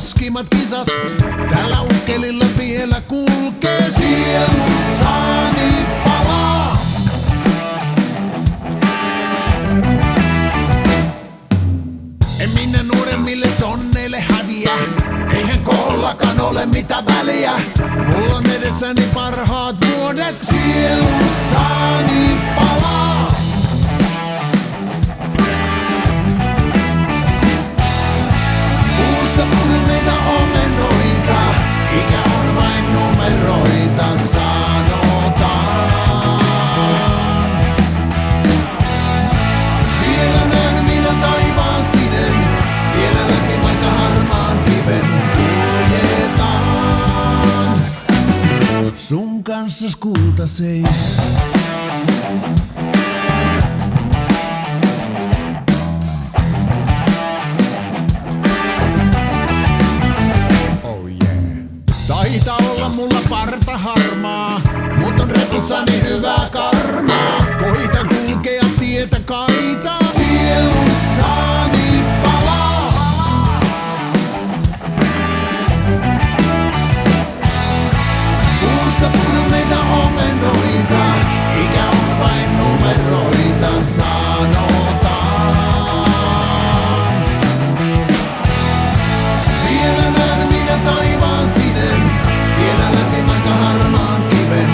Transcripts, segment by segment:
paskimmat kisat. Tällä ukkelilla vielä kulkee sielussani palaa. En minä nuoremmille sonneille häviä. Eihän koollakaan ole mitä väliä. Mulla on edessäni parhaat vuodet, sielussani palaa. Puusta puhuneita omenoita, ikä on vain numeroita, sanotaan. Vielä näen minä taivaan sinen, vielä läpi vaikka harmaan kiven kuljetaan. Sun kanssas kultasein. Taitaa olla mulla parta harmaa, mut on repussani hyvää karmaa. Koitan kulkea tietä kaitaa, sielussani palaa. Puusta puhuneita omenoita, ikä on vain numeroita, sanotaan. Vielä näen minä taivaan sinen, vielä läpi vaikka harmaan kiven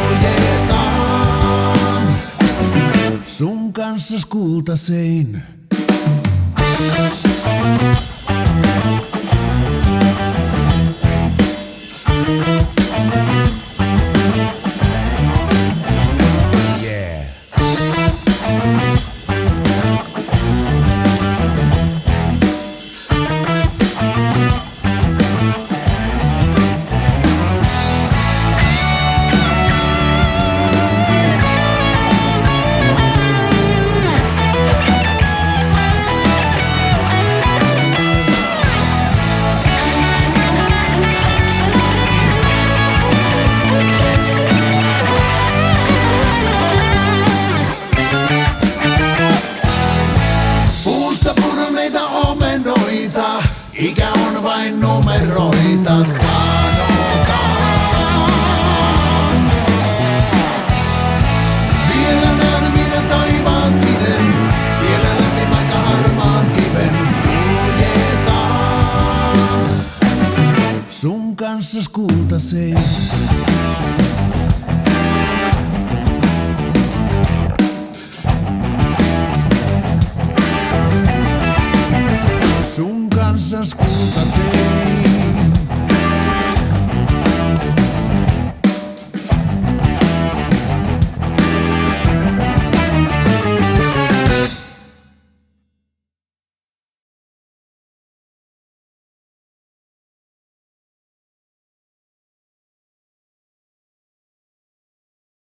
kuljetaan. Sun kanssas kultasein. Ikä on vain numeroita, sanotaan. Vielä näen minä taivaan sinen, vielä läpi vaikka harmaan kiven kuljetaan. Sun kanssas kultasein.